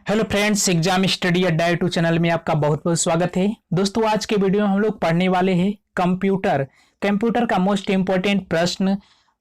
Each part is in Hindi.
हेलो फ्रेंड्स, एग्जाम स्टडी अड्डा यूट्यूब चैनल में आपका बहुत बहुत स्वागत है। दोस्तों, आज के वीडियो में हम लोग पढ़ने वाले हैं कंप्यूटर का मोस्ट इंपॉर्टेंट प्रश्न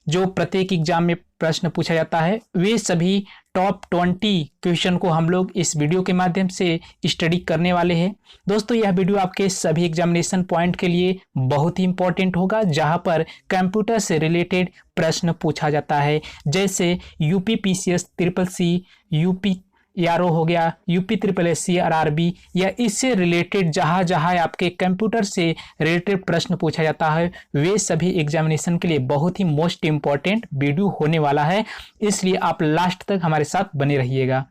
जो प्रत्येक एग्जाम में प्रश्न पूछा जाता है। वे सभी टॉप 20 क्वेश्चन को हम लोग इस वीडियो के माध्यम से स्टडी करने वाले हैं। दोस्तों, यह वीडियो आपके सभी एग्जामिनेशन पॉइंट के लिए बहुत ही इंपॉर्टेंट होगा, जहां पर कंप्यूटर से रिलेटेड प्रश्न पूछा जाता है। जैसे UP PCS triple C, UP यारो हो गया, यूपी ट्रिपल एससी, आरआरबी, या इससे रिलेटेड जहां जहां आपके कंप्यूटर से रिलेटेड प्रश्न पूछा जाता है, वे सभी एग्जामिनेशन के लिए बहुत ही मोस्ट इंपॉर्टेंट वीडियो होने वाला है। इसलिए आप लास्ट तक हमारे साथ बने रहिएगा।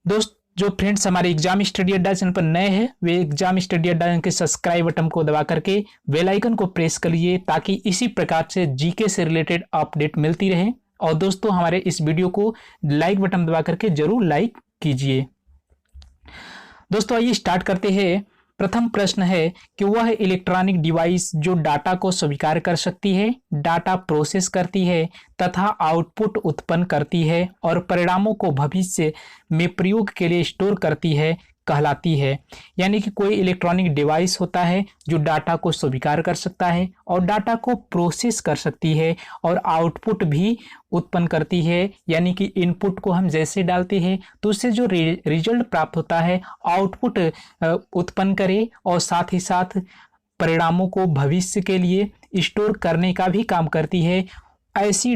दोस्त जो फ्रेंड्स हमारे एग्जाम स्टडी अड्डा चैनल पर नए हैं, वे एग्जाम स्टडी अड्डा के सब्सक्राइब बटन को दबा करके बेल आइकन को प्रेस करिए, ताकि इसी प्रकार से जीके से रिलेटेड अपडेट मिलती रहे। और दोस्तों, हमारे इस वीडियो को लाइक बटन दबा करके जरूर लाइक कीजिए। दोस्तों, आइए स्टार्ट करते हैं। प्रथम प्रश्न है कि वह इलेक्ट्रॉनिक डिवाइस जो डाटा को स्वीकार कर सकती है, डाटा प्रोसेस करती है तथा आउटपुट उत्पन्न करती है और परिणामों को भविष्य में प्रयोग के लिए स्टोर करती है, कहलाती है। यानी कि कोई इलेक्ट्रॉनिक डिवाइस होता है जो डाटा को स्वीकार कर सकता है और डाटा को प्रोसेस कर सकती है और आउटपुट भी उत्पन्न करती है। यानी कि इनपुट को हम जैसे डालते हैं तो उससे जो रिजल्ट प्राप्त होता है, आउटपुट उत्पन्न करे और साथ ही साथ परिणामों को भविष्य के लिए स्टोर करने का भी काम करती है। ऐसी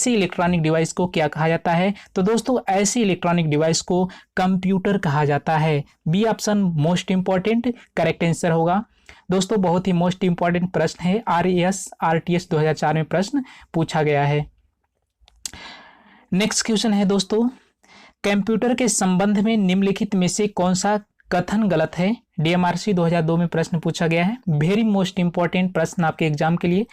इलेक्ट्रॉनिक डिवाइस को क्या कहा जाता है? तो दोस्तों, ऐसी इलेक्ट्रॉनिक डिवाइस को कंप्यूटर कहा जाता है। B option most important correct answer होगा। दोस्तों, बहुत ही मोस्ट इंपॉर्टेंट प्रश्न है, आरटीएस 2004 में प्रश्न पूछा गया है। नेक्स्ट क्वेश्चन है दोस्तों, कंप्यूटर के संबंध में निम्नलिखित में से कौन सा कथन गलत है? डीएमआरसी 2002 में प्रश्न पूछा गया है। वेरी मोस्ट इंपॉर्टेंट प्रश्न आपके एग्जाम के लिए।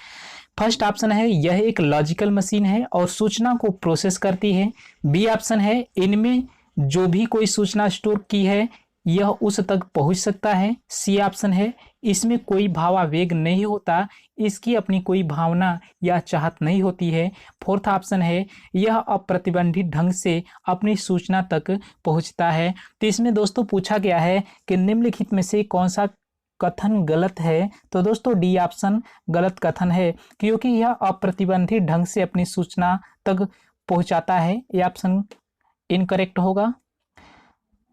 फर्स्ट ऑप्शन है यह एक लॉजिकल मशीन है और सूचना को प्रोसेस करती है। बी ऑप्शन है इनमें जो भी कोई सूचना स्टोर की है यह उस तक पहुंच सकता है। सी ऑप्शन है इसमें कोई भावावेग नहीं होता, इसकी अपनी कोई भावना या चाहत नहीं होती है। फोर्थ ऑप्शन है यह अप्रतिबंधित ढंग से अपनी सूचना तक पहुंचता है। तो इसमें दोस्तों पूछा गया है कि निम्नलिखित में से कौन सा कथन गलत है? तो दोस्तों, डी ऑप्शन गलत कथन है, क्योंकि यह अप्रतिबंधित ढंग से अपनी सूचना तक पहुंचाता है। यह ऑप्शन इनकरेक्ट होगा।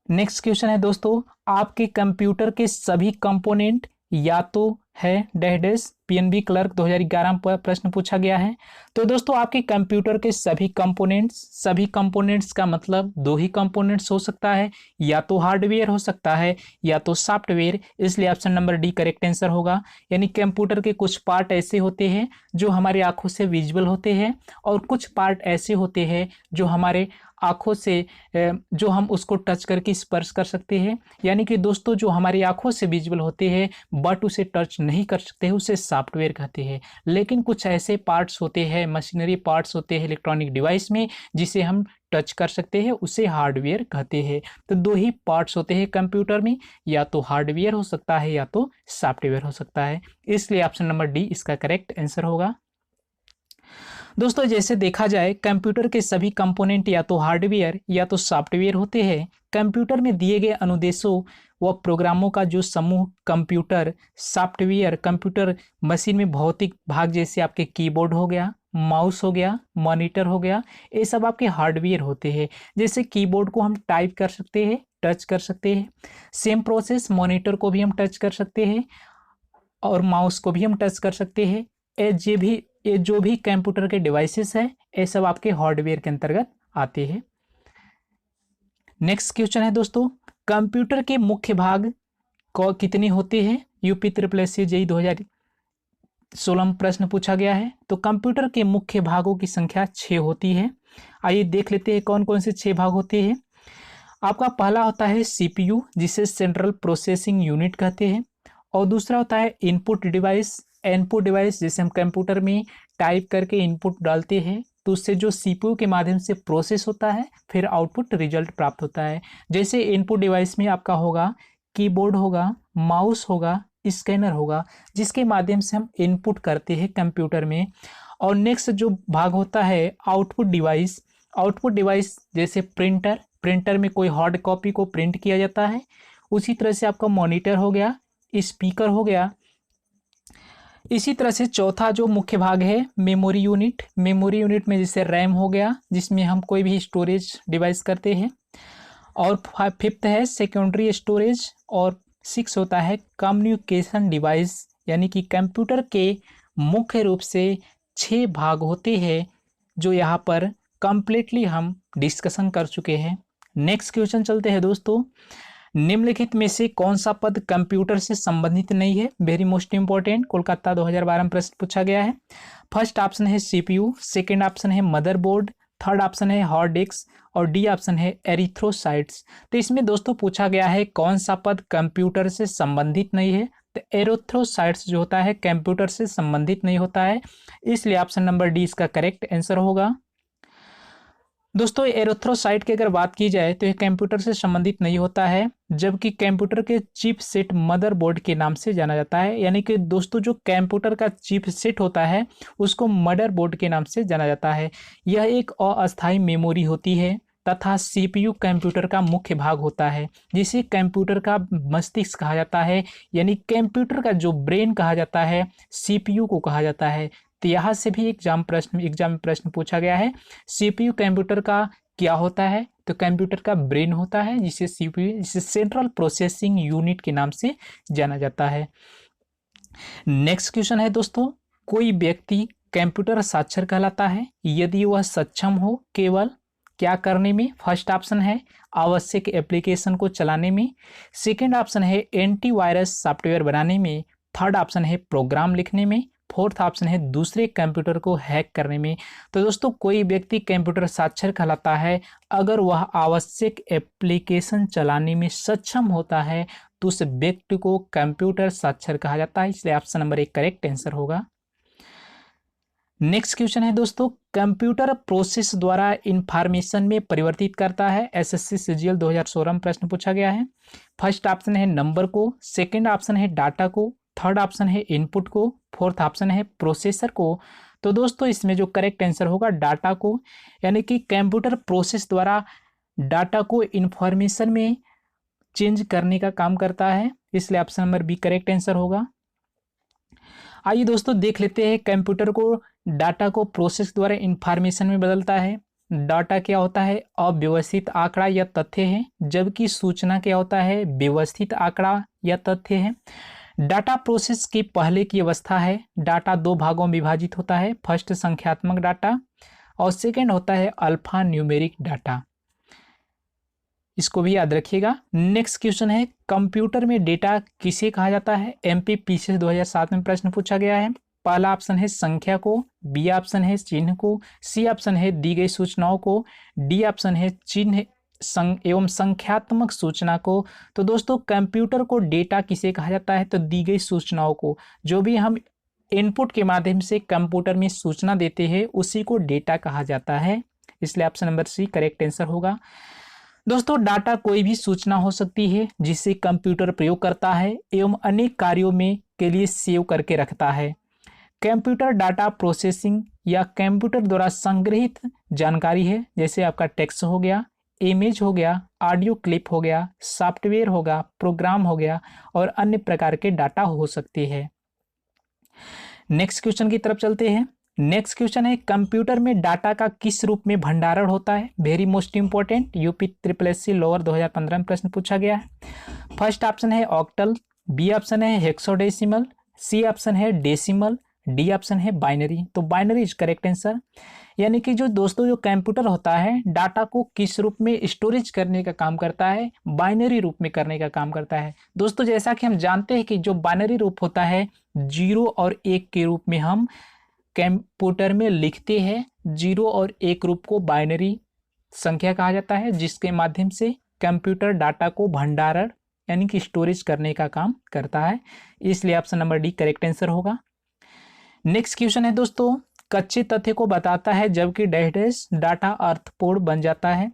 नेक्स्ट क्वेश्चन है दोस्तों, आपके कंप्यूटर के सभी कंपोनेंट या तो है डैश डैश। पीएनबी क्लर्क 2011 पर प्रश्न पूछा गया है। तो दोस्तों, आपके कंप्यूटर के सभी कंपोनेंट्स का मतलब दो ही कंपोनेंट्स हो सकता है, या तो हार्डवेयर हो सकता है या तो सॉफ्टवेयर। इसलिए option number D correct answer होगा। यानी कंप्यूटर के कुछ पार्ट ऐसे होते हैं जो हमारी आंखों से विजुअल होते हैं और कुछ पार्ट ऐसे होते हैं जो हमारे आंखों से जो हम उसको टच करके स्पर्श कर सकते हैं। यानी कि दोस्तों, जो हमारी आंखों से विजुअल होते हैं बट उसे टच नहीं कर सकते, उसे सॉफ्टवेयर कहते हैं। लेकिन कुछ ऐसे पार्ट्स होते हैं, मशीनरी पार्ट्स होते हैं इलेक्ट्रॉनिक डिवाइस में, जिसे हम टच कर सकते हैं, उसे हार्डवेयर कहते हैं। तो दो ही पार्ट्स होते हैं कंप्यूटर में, या तो हार्डवेयर हो सकता है या तो सॉफ्टवेयर हो सकता है। इसलिए ऑप्शन नंबर डी इसका करेक्ट आंसर होगा। दोस्तों, जैसे देखा जाए कंप्यूटर के सभी कंपोनेंट या तो हार्डवेयर या तो सॉफ्टवेयर होते हैं। कंप्यूटर में दिए गए अनुदेशों व प्रोग्रामों का जो समूह कंप्यूटर मशीन में भौतिक भाग जैसे आपके कीबोर्ड हो गया, माउस हो गया, मॉनिटर हो गया, ये सब आपके हार्डवेयर होते हैं। जैसे कीबोर्ड को हम टाइप कर सकते हैं, टच कर सकते हैं। सेम प्रोसेस मॉनिटर को भी हम टच कर सकते हैं और माउस को भी हम टच कर सकते हैं। ये जो भी कंप्यूटर के डिवाइसेस है, ये सब आपके हार्डवेयर के अंतर्गत आते हैं। नेक्स्ट क्वेश्चन है दोस्तों, कंप्यूटर के मुख्य भाग कितने होते हैं? यूपी ट्रिपल एससी जेईई 2016 में प्रश्न पूछा गया है। तो कंप्यूटर के मुख्य भागों की संख्या 6 होती है। आइए देख लेते हैं कौन कौन से 6 भाग होते हैं। आपका पहला होता है सीपीयू, जिसे सेंट्रल प्रोसेसिंग यूनिट कहते हैं। और दूसरा होता है इनपुट डिवाइस जैसे हम कंप्यूटर में टाइप करके इनपुट डालते हैं तो उससे जो सीपीयू के माध्यम से प्रोसेस होता है, फिर आउटपुट रिजल्ट प्राप्त होता है। जैसे इनपुट डिवाइस में आपका होगा कीबोर्ड होगा, माउस होगा, स्कैनर होगा, जिसके माध्यम से हम इनपुट करते हैं कंप्यूटर में। और नेक्स्ट जो भाग होता है आउटपुट डिवाइस जैसे प्रिंटर, प्रिंटर में कोई हार्ड कॉपी को प्रिंट किया जाता है। उसी तरह से आपका मॉनिटर हो गया, स्पीकर हो गया। इसी तरह से चौथा जो मुख्य भाग है मेमोरी यूनिट। मेमोरी यूनिट में जैसे रैम हो गया, जिसमें हम कोई भी स्टोरेज डिवाइस करते हैं। और फिफ्थ है सेकेंडरी स्टोरेज। और सिक्स होता है कम्युनिकेशन डिवाइस, यानी कि कंप्यूटर के मुख्य रूप से 6 भाग होते हैं, जो यहाँ पर कंप्लीटली हम डिस्कशन कर चुके हैं। नेक्स्ट क्वेश्चन चलते हैं दोस्तों। निम्नलिखित में से कौन सा पद कंप्यूटर से संबंधित नहीं है? वेरी मोस्ट इंपॉर्टेंट, कोलकाता 2012 में प्रश्न पूछा गया है। फर्स्ट ऑप्शन है सीपीयू, सेकंड ऑप्शन है मदरबोर्ड, थर्ड ऑप्शन है हार्ड डिस्क और डी ऑप्शन है एरिथ्रोसाइट्स। तो इसमें दोस्तों पूछा गया है कौन सा पद कंप्यूटर से संबंधित नहीं है? तो एरिथ्रोसाइट्स जो होता है कंप्यूटर से संबंधित नहीं होता है, इसलिए ऑप्शन नंबर डी इसका करेक्ट आंसर होगा। दोस्तों एरिथ्रोसाइट की अगर बात की जाए तो यह कंप्यूटर से संबंधित नहीं होता है, जबकि कंप्यूटर के चिप सेट मदरबोर्ड के नाम से जाना जाता है। यानी कि दोस्तों जो कंप्यूटर का चिप सेट होता है उसको मदरबोर्ड के नाम से जाना जाता है। यह एक अस्थायी मेमोरी होती है तथा सीपीयू कंप्यूटर का मुख्य भाग होता है, जिसे कंप्यूटर का मस्तिष्क कहा जाता है। यानी कंप्यूटर का जो ब्रेन कहा जाता है सीपीयू को कहा जाता है। तो यहाँ से भी एग्जाम में प्रश्न पूछा गया है, सीपीयू कंप्यूटर का क्या होता है? तो कंप्यूटर का ब्रेन होता है, जिसे सीपीयू, जिसे सेंट्रल प्रोसेसिंग यूनिट के नाम से जाना जाता है। नेक्स्ट क्वेश्चन है दोस्तों, कोई व्यक्ति कंप्यूटर साक्षर कहलाता है यदि वह सक्षम हो केवल क्या करने में? फर्स्ट ऑप्शन है आवश्यक एप्लीकेशन को चलाने में, सेकंड ऑप्शन है एंटीवायरस सॉफ्टवेयर बनाने में, थर्ड ऑप्शन है प्रोग्राम लिखने में, फोर्थ ऑप्शन है दूसरे कंप्यूटर को हैक करने में। तो दोस्तों कोई व्यक्ति कंप्यूटर साक्षर कहलाता है अगर वह आवश्यक एप्लीकेशन चलाने में सक्षम होता है, तो उस व्यक्ति को कंप्यूटर साक्षर कहा जाता है, इसलिए ऑप्शन नंबर 1 करेक्ट आंसर होगा। नेक्स्ट क्वेश्चन है दोस्तों, कंप्यूटर प्रोसेस द्वारा इंफॉर्मेशन में परिवर्तित करता है। एसएससी सीजीएल 2016 में प्रश्न पूछा गया है। फर्स्ट ऑप्शन है नंबर को, सेकंड ऑप्शन है डाटा को, थर्ड ऑप्शन है इनपुट को, फोर्थ ऑप्शन है प्रोसेसर को। तो दोस्तों इसमें जो करेक्ट आंसर होगा डाटा को, यानी कि कंप्यूटर प्रोसेस द्वारा डाटा को इंफॉर्मेशन में चेंज करने का काम करता है, इसलिए option number B correct answer होगा। आइए दोस्तों देख लेते हैं कंप्यूटर को डाटा को प्रोसेस द्वारा इंफॉर्मेशन में बदलता है। डाटा क्या होता है? अव्यवस्थित आंकड़ा या तथ्य है, जबकि सूचना क्या होता है? व्यवस्थित आंकड़ा या तथ्य है। डाटा प्रोसेस की पहले की अवस्था है, डाटा 2 भागों में विभाजित होता है, फर्स्ट संख्यात्मक डाटा और सेकंड होता है अल्फा न्यूमेरिक डाटा, इसको भी याद रखिएगा। नेक्स्ट क्वेश्चन है, कंप्यूटर में डेटा किसे कहा जाता है? एमपीपीसी 2007 में प्रश्न पूछा गया है। पहला ऑप्शन है संख्या को, बी ऑप्शन है चिन्ह को, सी ऑप्शन है दी गई सूचनाओं को, डी ऑप्शन है चिन्ह एवं संख्यात्मक सूचना को। तो दोस्तों कंप्यूटर को डेटा किसे कहा जाता है? तो दी गई सूचनाओं को, जो भी हम इनपुट के माध्यम से कंप्यूटर में सूचना देते हैं उसी को डेटा कहा जाता है, इसलिए option number C correct answer होगा। दोस्तों डाटा कोई भी सूचना हो सकती है जिसे कंप्यूटर प्रयोग करता है एवं अनेक कार्यों में के लिए सेव करके रखता है। कंप्यूटर डाटा प्रोसेसिंग या कंप्यूटर द्वारा संग्रहित जानकारी है, जैसे आपका टेक्स्ट हो गया, इमेज हो गया, ऑडियो क्लिप हो गया, सॉफ्टवेयर होगा, प्रोग्राम हो गया और अन्य प्रकार के डाटा हो सकते हैं। नेक्स्ट क्वेश्चन की तरफ चलते हैं। नेक्स्ट क्वेश्चन है, कंप्यूटर में डाटा का किस रूप में भंडारण होता है? Very most important, UP SSC lower 2015 में प्रश्न पूछा गया है। फर्स्ट ऑप्शन है ऑक्टल, बी ऑप्शन है हेक्साडेसिमल, सी ऑप्शन है डेसिमल, डी ऑप्शन है बाइनरी। तो बाइनरी इज करेक्ट आंसर। यानी कि जो दोस्तों जो कंप्यूटर होता है डाटा को किस रूप में स्टोरेज करने का काम करता है? बाइनरी रूप में करने का काम करता है। दोस्तों जैसा कि हम जानते हैं कि जो बाइनरी रूप होता है 0 और 1 के रूप में हम कंप्यूटर में लिखते हैं। 0 और 1 रूप को बाइनरी संख्या कहा जाता है, जिसके माध्यम से कंप्यूटर डाटा को भंडारण यानी कि स्टोरेज करने का काम करता है, इसलिए option number D correct answer होगा। नेक्स्ट क्वेश्चन है दोस्तों, कच्चे तथ्य को बताता है जबकि डैश डाटा अर्थपूर्ण बन जाता है।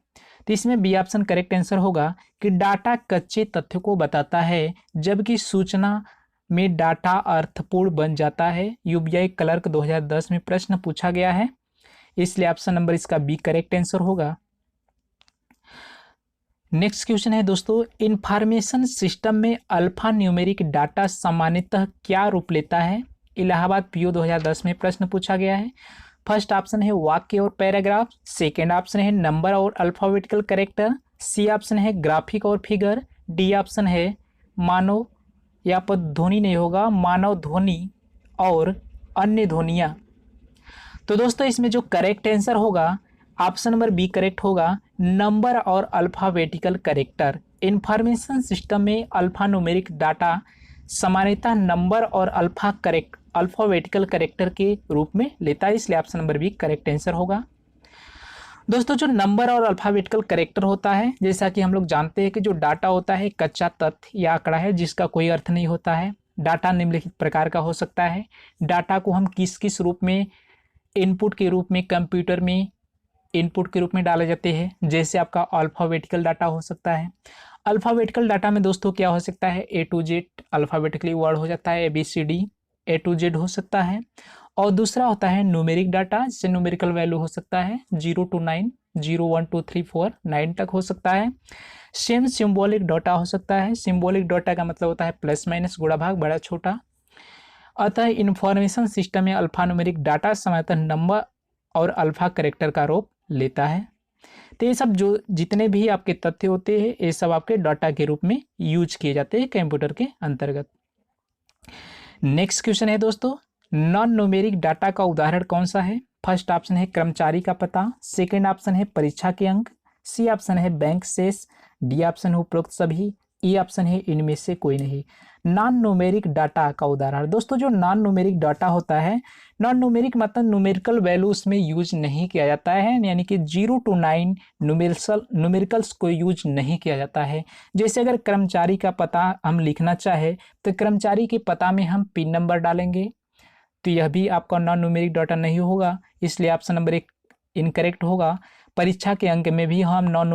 तो इसमें बी ऑप्शन करेक्ट आंसर होगा कि डाटा कच्चे तथ्य को बताता है जबकि सूचना में डाटा अर्थपूर्ण बन जाता है। यूबीआई क्लर्क 2010 में प्रश्न पूछा गया है, इसलिए ऑप्शन नंबर इसका बी करेक्ट आंसर होगा। नेक्स्ट क्वेश्चन है दोस्तों, इंफॉर्मेशन सिस्टम में अल्फा न्यूमेरिक डाटा सामान्यतः क्या रूप लेता है? इलाहाबाद पीओ 2010 में प्रश्न पूछा गया है। फर्स्ट ऑप्शन है वाक्य और पैराग्राफ, सेकेंड ऑप्शन है नंबर और अल्फाबेटिकल कैरेक्टर, सी ऑप्शन है ग्राफिक और फिगर, डी ऑप्शन है मानव, यहाँ पर ध्वनि नहीं होगा, मानव ध्वनि और अन्य ध्वनियाँ। तो दोस्तों इसमें जो करेक्ट आंसर होगा ऑप्शन नंबर बी करेक्ट होगा, नंबर और अल्फाबेटिकल कैरेक्टर। इंफॉर्मेशन सिस्टम में अल्फा न्यूमेरिक डाटा सामान्यतः नंबर और अल्फाबेटिकल कैरेक्टर के रूप में लेता है, इसलिए option number B correct answer होगा। दोस्तों जो नंबर और अल्फाबेटिकल कैरेक्टर होता है, जैसा कि हम लोग जानते हैं कि जो डाटा होता है कच्चा तथ्य या आंकड़ा है जिसका कोई अर्थ नहीं होता है। डाटा निम्नलिखित प्रकार का हो सकता है। डाटा को हम किस किस रूप में इनपुट के रूप में कंप्यूटर में इनपुट के रूप में डाले जाते हैं, जैसे आपका अल्फाबेटिकल डाटा हो सकता है। अल्फाबेटिकल डाटा में दोस्तों क्या हो सकता है, ए टू जेड अल्फाबेटिकली वर्ड हो जाता है, ABCD ए टू जेड हो सकता है। और दूसरा होता है न्यूमेरिक डाटा, जिससे न्यूमेरिकल वैल्यू हो सकता है 0 to 9, 0 1 2 3 4 9 तक हो सकता है। सेम सिंबॉलिक डाटा हो सकता है। सिंबॉलिक डाटा का मतलब होता है प्लस माइनस गुणा भाग बड़ा छोटा। अतः इंफॉर्मेशन सिस्टम में अल्फा न्यूमेरिक डाटा सामान्यतः नंबर और अल्फा कैरेक्टर का रूप लेता है। तो ये सब जो जितने भी आपके तथ्य होते हैं ये सब आपके डाटा के रूप में यूज किए जाते हैं कंप्यूटर के अंतर्गत। नेक्स्ट क्वेश्चन है दोस्तों, नॉन न्यूमेरिक डाटा का उदाहरण कौन सा है? फर्स्ट ऑप्शन है कर्मचारी का पता, सेकेंड ऑप्शन है परीक्षा के अंक, सी ऑप्शन है बैंक शेष, डी ऑप्शन है उपरोक्त सभी, ई ऑप्शन है इनमें से कोई नहीं। नॉन न्यूमेरिक डाटा का उदाहरण दोस्तों, जो नॉन न्यूमेरिक डाटा होता है, नॉन न्यूमेरिक मतलब न्यूमेरिकल वैल्यूज में यूज नहीं किया जाता है, यानी कि 0 to 9 न्यूमेरिकल्स को यूज नहीं किया जाता है। जैसे अगर कर्मचारी का पता हम लिखना चाहे तो कर्मचारी के पता में हम पिन नंबर डालेंगे, तो यह भी आपका नॉन न्यूमेरिक डाटा नहीं होगा, इसलिए ऑप्शन नंबर 1 इनकरेक्ट होगा। परीक्षा के अंक में भी हम नॉन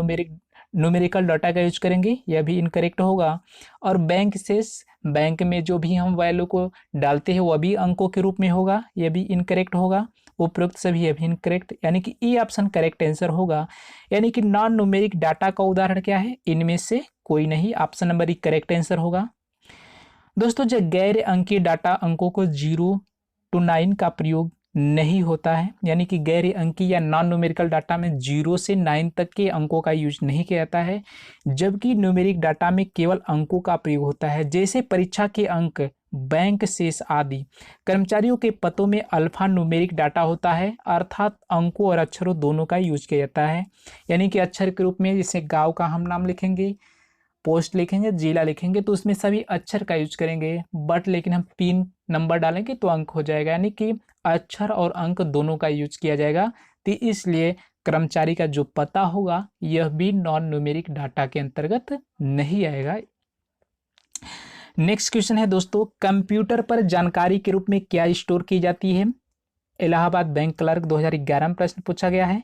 न्यूमेरिकल डाटा का यूज करेंगे, यह भी इनकरेक्ट होगा। और बैंक शेष, बैंक में जो भी हम वैल्यू को डालते हैं वह भी अंकों के रूप में होगा, यह भी इनकरेक्ट होगा। उपरोक्त सभी अभी इनकरेक्ट, यानी कि ई ऑप्शन करेक्ट आंसर होगा। यानी कि नॉन न्यूमेरिक डाटा का उदाहरण क्या है, इनमें से कोई नहीं, ऑप्शन नंबर ई करेक्ट आंसर होगा। दोस्तों जो गैर अंकीय डाटा अंकों को 0 to 9 का प्रयोग नहीं होता है, यानी कि गैर अंकीय या नॉन न्यूमेरिकल डाटा में 0 से 9 तक के अंकों का यूज नहीं किया जाता है, जबकि न्यूमेरिक डाटा में केवल अंकों का प्रयोग होता है, जैसे परीक्षा के अंक, बैंक शेष आदि। कर्मचारियों के पतों में अल्फा न्यूमेरिक डाटा होता है, अर्थात अंकों और अक्षरों दोनों का यूज किया जाता है, यानी कि अक्षर के रूप में जैसे गांव का हम नाम लिखेंगे, पोस्ट लिखेंगे, जिला लिखेंगे तो उसमें सभी अक्षर का यूज करेंगे, बट लेकिन हम पिन नंबर डालेंगे तो अंक हो जाएगा, यानी कि अक्षर और अंक दोनों का यूज किया जाएगा। तो इसलिए कर्मचारी का जो पता होगा यह भी नॉन न्यूमेरिक डाटा के अंतर्गत नहीं आएगा। नेक्स्ट क्वेश्चन है दोस्तों, कंप्यूटर पर जानकारी के रूप में क्या स्टोर की जाती है? इलाहाबाद बैंक क्लर्क 2011 में प्रश्न पूछा गया है।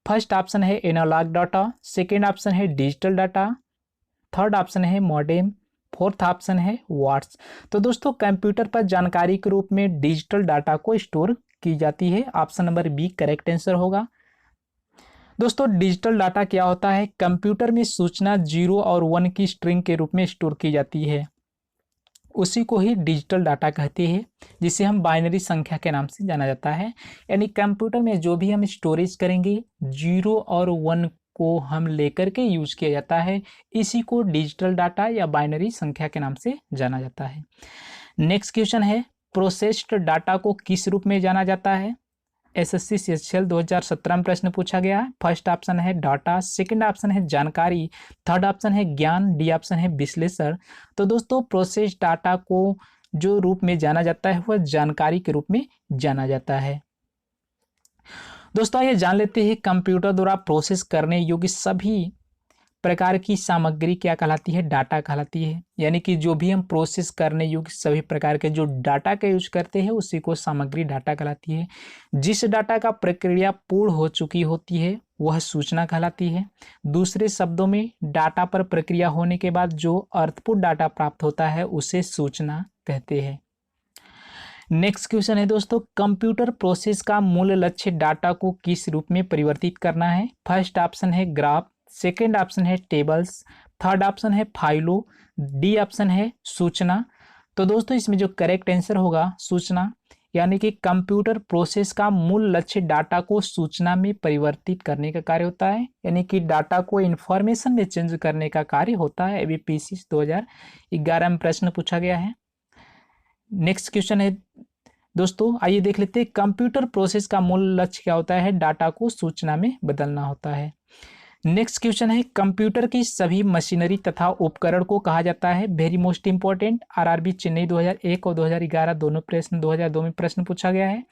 फर्स्ट ऑप्शन है एनालॉग डाटा, सेकेंड ऑप्शन है डिजिटल डाटा, थर्ड ऑप्शन है मॉडेम, फोर्थ ऑप्शन है वाट्स। तो दोस्तों कंप्यूटर पर जानकारी के रूप में डिजिटल डाटा को स्टोर की जाती है, option number B correct answer होगा। दोस्तों डिजिटल डाटा क्या होता है, कंप्यूटर में सूचना 0 और 1 की स्ट्रिंग के रूप में स्टोर की जाती है, उसी को ही डिजिटल डाटा कहते हैं, जिसे हम बाइनरी संख्या के नाम से जाना जाता है। यानी कंप्यूटर में जो भी हम स्टोरेज करेंगे 0 और 1 को हम लेकर के यूज किया जाता है, इसी को डिजिटल डाटा या बाइनरी संख्या के नाम से जाना जाता है। नेक्स्ट क्वेश्चन है, प्रोसेस्ड डाटा को किस रूप में जाना जाता है? एसएससी CHL 2017 में प्रश्न पूछा गया है। फर्स्ट ऑप्शन है डाटा, सेकंड ऑप्शन है जानकारी, थर्ड ऑप्शन है ज्ञान, डी ऑप्शन है विश्लेषण। तो दोस्तों प्रोसेस्ड डाटा को जो रूप में जाना जाता है वह जानकारी के रूप में जाना जाता है। दोस्तों ये जान लेते हैं कंप्यूटर द्वारा प्रोसेस करने योग्य सभी प्रकार की सामग्री क्या कहलाती है, डाटा कहलाती है। यानी कि जो भी हम प्रोसेस करने योग्य सभी प्रकार के जो डाटा का यूज करते हैं उसी को सामग्री डाटा कहलाती है। जिस डाटा का प्रक्रिया पूर्ण हो चुकी होती है वह सूचना कहलाती है। दूसरे शब्दों में डाटा पर प्रक्रिया होने के बाद जो अर्थपूर्ण डाटा प्राप्त होता है उसे सूचना कहते हैं। नेक्स्ट क्वेश्चन है दोस्तों, कंप्यूटर प्रोसेस का मूल लक्ष्य डाटा को किस रूप में परिवर्तित करना है? फर्स्ट ऑप्शन है ग्राफ, सेकेंड ऑप्शन है टेबल्स, थर्ड ऑप्शन है फाइलों, डी ऑप्शन है सूचना। तो दोस्तों इसमें जो करेक्ट आंसर होगा सूचना, यानी कि कंप्यूटर प्रोसेस का मूल लक्ष्य डाटा को सूचना में परिवर्तित करने का कार्य होता है, यानी कि डाटा को इंफॉर्मेशन में चेंज करने का कार्य होता है। एबीपीएससी 2011 में प्रश्न पूछा गया है। नेक्स्ट क्वेश्चन है दोस्तों, आइए देख लेते हैं कंप्यूटर प्रोसेस का मूल लक्ष्य क्या होता है, डाटा को सूचना में बदलना होता है। नेक्स्ट क्वेश्चन है कंप्यूटर की सभी मशीनरी तथा उपकरण को कहा जाता है, very most important, RRB Chennai 2001 और 2011 दोनों प्रश्न 2002 में प्रश्न पूछा गया है।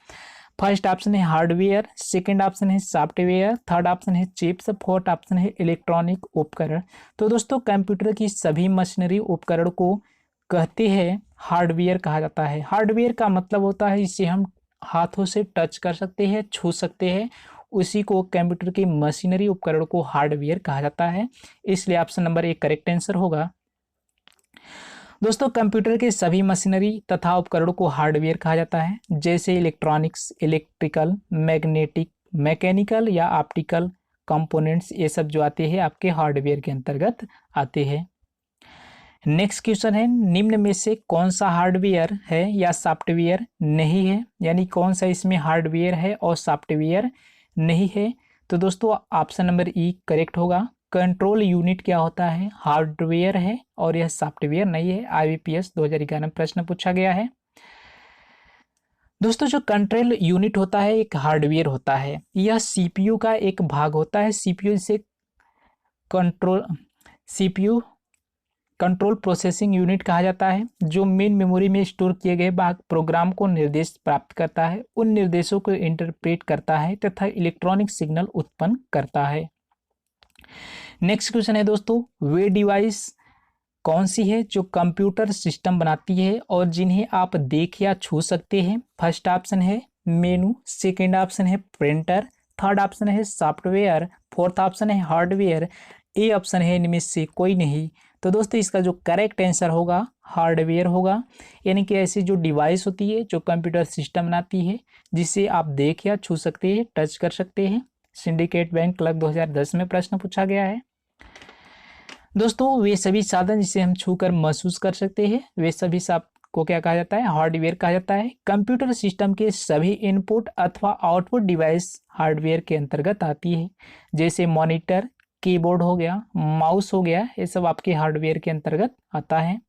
फर्स्ट ऑप्शन है हार्डवेयर, सेकंड ऑप्शन है सॉफ्टवेयर, थर्ड ऑप्शन है चिप्स, फोर्थ ऑप्शन है इलेक्ट्रॉनिक उपकरण। तो दोस्तों कंप्यूटर की सभी मशीनरी उपकरण को कहते हैं हार्डवेयर कहा जाता है। हार्डवेयर का मतलब होता है इसे हम हाथों से टच कर सकते हैं, छू सकते हैं, उसी को कंप्यूटर की मशीनरी उपकरण को हार्डवेयर कहा जाता है। इसलिए ऑप्शन नंबर 1 करेक्ट आंसर होगा। दोस्तों कंप्यूटर के सभी मशीनरी तथा उपकरणों को हार्डवेयर कहा जाता है, जैसे इलेक्ट्रॉनिक्स, इलेक्ट्रिकल, मैग्नेटिक, मैकेनिकल या ऑप्टिकल कंपोनेंट्स, ये सब जो आते हैं आपके हार्डवेयर के अंतर्गत आते हैं। नेक्स्ट क्वेश्चन है निम्न में से कौन सा हार्डवेयर है या सॉफ्टवेयर नहीं है, यानी कौन सा इसमें हार्डवेयर है और सॉफ्टवेयर नहीं है। तो दोस्तों ऑप्शन नंबर ई करेक्ट होगा। कंट्रोल यूनिट क्या होता है, हार्डवेयर है और यह सॉफ्टवेयर नहीं है। आईबीपीएस 2011 में प्रश्न पूछा गया है। दोस्तों जो कंट्रोल यूनिट होता है एक हार्डवेयर होता है, यह सीपीयू का एक भाग होता है। सीपीयू से सीपीयू कंट्रोल प्रोसेसिंग यूनिट कहा जाता है, जो मेन मेमोरी में स्टोर किए गए भाग प्रोग्राम को निर्देश प्राप्त करता है, उन निर्देशों को इंटरप्रेट करता है तथा इलेक्ट्रॉनिक सिग्नल उत्पन्न करता है। नेक्स्ट क्वेश्चन है दोस्तों, वे डिवाइस कौन सी है जो कंप्यूटर सिस्टम बनाती है और जिन्हें आप देख या छू सकते हैं। फर्स्ट ऑप्शन है मेनू, सेकेंड ऑप्शन है प्रिंटर, थर्ड ऑप्शन है सॉफ्टवेयर, फोर्थ ऑप्शन है हार्डवेयर, ए ऑप्शन है इनमें से कोई नहीं। तो दोस्तों इसका जो करेक्ट आंसर होगा हार्डवेयर होगा, यानी कि ऐसी जो डिवाइस होती है जो कंप्यूटर सिस्टम बनाती है, जिसे आप देख या छू सकते हैं, टच कर सकते हैं। सिंडिकेट बैंक क्लर्क 2010 में प्रश्न पूछा गया है। दोस्तों वे सभी साधन जिसे हम छू कर महसूस कर सकते हैं, वे सभी को क्या कहा जाता है, हार्डवेयर कहा जाता है। कंप्यूटर सिस्टम के सभी इनपुट अथवा आउटपुट डिवाइस हार्डवेयर के अंतर्गत आती है, जैसे मॉनिटर, कीबोर्ड हो गया, माउस हो गया, ये सब आपके हार्डवेयर के अंतर्गत आता है।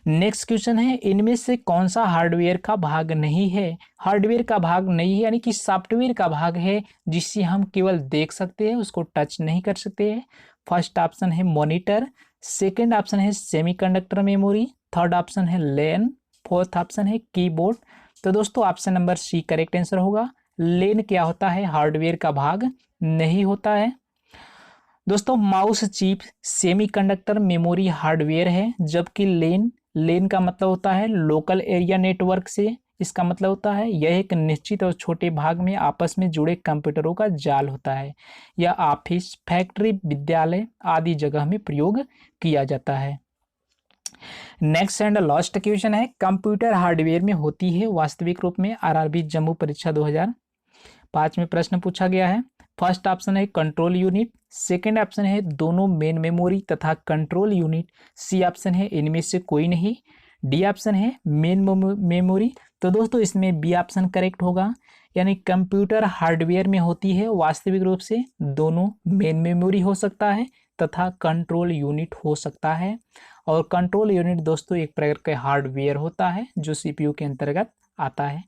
नेक्स्ट क्वेश्चन है इनमें से कौन सा हार्डवेयर का भाग नहीं है। हार्डवेयर का भाग नहीं है यानी कि सॉफ्टवेयर का भाग है, जिसे हम केवल देख सकते हैं, उसको टच नहीं कर सकते हैं। फर्स्ट ऑप्शन है मॉनिटर, सेकेंड ऑप्शन है सेमीकंडक्टर मेमोरी, थर्ड ऑप्शन है लैन, फोर्थ ऑप्शन है कीबोर्ड। तो दोस्तों option number C correct answer होगा। लैन क्या होता है, हार्डवेयर का भाग नहीं होता है। दोस्तों mouse chip semiconductor memory hardware है, जबकि लेन का मतलब होता है लोकल एरिया नेटवर्क से, इसका मतलब होता है यह एक निश्चित और छोटे भाग में आपस में जुड़े कंप्यूटरों का जाल होता है। यह ऑफिस, फैक्ट्री, विद्यालय आदि जगह में प्रयोग किया जाता है। नेक्स्ट एंड लास्ट क्वेश्चन है कंप्यूटर हार्डवेयर में होती है वास्तविक रूप में। आरआरबी जम्मू परीक्षा 2005 में प्रश्न पूछा गया है। फर्स्ट ऑप्शन है कंट्रोल यूनिट, सेकेंड ऑप्शन है दोनों मेन मेमोरी तथा कंट्रोल यूनिट, सी ऑप्शन है इनमें से कोई नहीं, डी ऑप्शन है मेन मेमोरी। तो दोस्तों इसमें बी ऑप्शन करेक्ट होगा, यानी कंप्यूटर हार्डवेयर में होती है वास्तविक रूप से दोनों मेन मेमोरी हो सकता है तथा कंट्रोल यूनिट हो सकता है। और कंट्रोल यूनिट दोस्तों एक प्रकार का हार्डवेयर होता है जो सीपीयू के अंतर्गत आता है।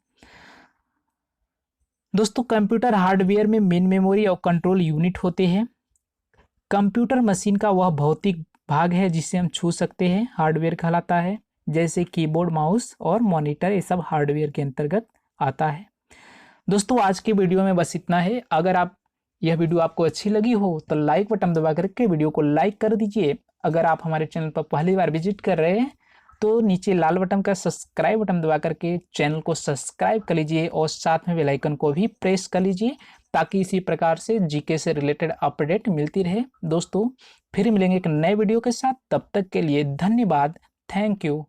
दोस्तों कंप्यूटर हार्डवेयर में मेन मेमोरी और कंट्रोल यूनिट होते हैं। कंप्यूटर मशीन का वह भौतिक भाग है जिसे हम छू सकते हैं, हार्डवेयर कहलाता है, जैसे कीबोर्ड, माउस और मॉनिटर, ये सब हार्डवेयर के अंतर्गत आता है। दोस्तों आज की वीडियो में बस इतना है। अगर यह वीडियो आपको अच्छी लगी हो तो लाइक बटन दबा करके वीडियो को लाइक कर दीजिए। अगर आप हमारे चैनल पर पहली बार विजिट कर रहे हैं तो नीचे लाल बटन का सब्सक्राइब बटन दबा करके चैनल को सब्सक्राइब कर लीजिए और साथ में बेल आइकन को भी प्रेस कर लीजिए, ताकि इसी प्रकार से जीके से रिलेटेड अपडेट मिलती रहे। दोस्तों फिर मिलेंगे एक नए वीडियो के साथ, तब तक के लिए धन्यवाद, थैंक यू।